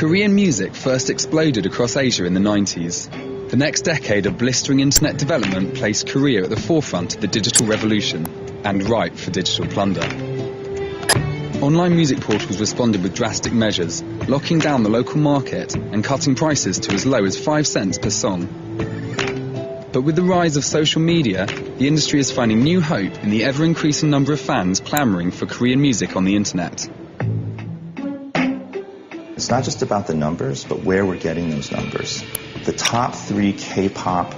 Korean music first exploded across Asia in the 90s. The next decade of blistering internet development placed Korea at the forefront of the digital revolution and ripe for digital plunder. Online music portals responded with drastic measures, locking down the local market and cutting prices to as low as 5 cents per song. But with the rise of social media, the industry is finding new hope in the ever-increasing number of fans clamoring for Korean music on the internet. It's not just about the numbers, but where we're getting those numbers. The top 3 K-pop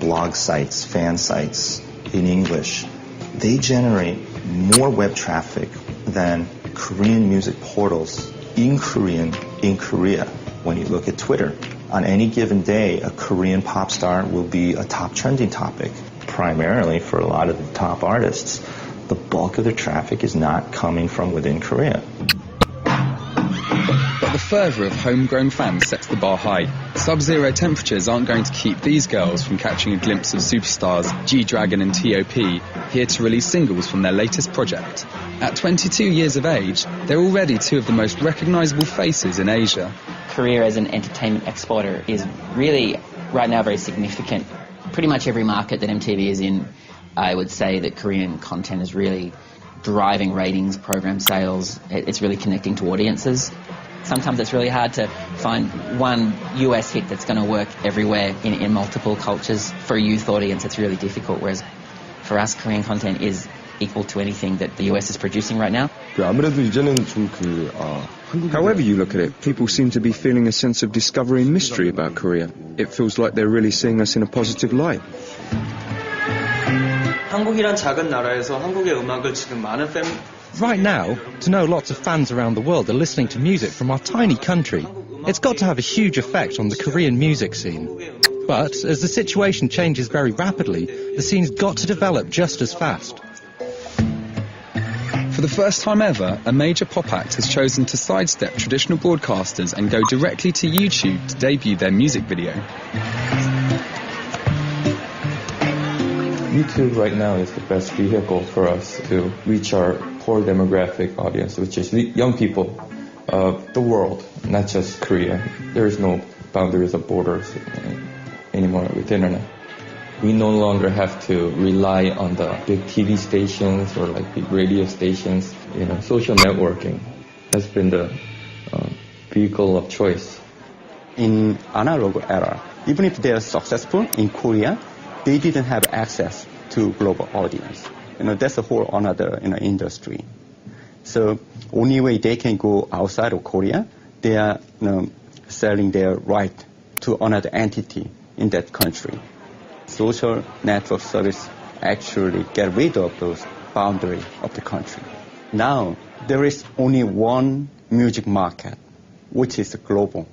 blog sites, fan sites in English, they generate more web traffic than Korean music portals in Korean in Korea. When you look at Twitter, on any given day, a Korean pop star will be a top trending topic. Primarily for a lot of the top artists, the bulk of their traffic is not coming from within Korea. But the fervour of homegrown fans sets the bar high. Sub-zero temperatures aren't going to keep these girls from catching a glimpse of superstars G-Dragon and T.O.P. here to release singles from their latest project. At 22 years of age, they're already 2 of the most recognisable faces in Asia. Korea as an entertainment exporter is really, right now, very significant. Pretty much every market that MTV is in, I would say that Korean content is really driving ratings, program sales. It's really connecting to audiences. Sometimes it's really hard to find one US hit that's going to work everywhere in multiple cultures. For a youth audience, it's really difficult, whereas for us, Korean content is equal to anything that the US is producing right now. However you look at it, people seem to be feeling a sense of discovery and mystery about Korea. It feels like they're really seeing us in a positive light. Right now, to know lots of fans around the world are listening to music from our tiny country, it's got to have a huge effect on the Korean music scene. But as the situation changes very rapidly, the scene's got to develop just as fast. For the first time ever, a major pop act has chosen to sidestep traditional broadcasters and go directly to YouTube to debut their music video. YouTube right now is the best vehicle for us to reach our core demographic audience, which is young people of the world, not just Korea. There is no boundaries of borders anymore with the internet. We no longer have to rely on the big TV stations or like big radio stations. Social networking has been the vehicle of choice. In analog era, even if they are successful in Korea, they didn't have access to global audience. That's a whole another industry. So only way they can go outside of Korea, they are selling their right to another entity in that country. Social network service actually get rid of those boundaries of the country. Now there is only one music market, which is global.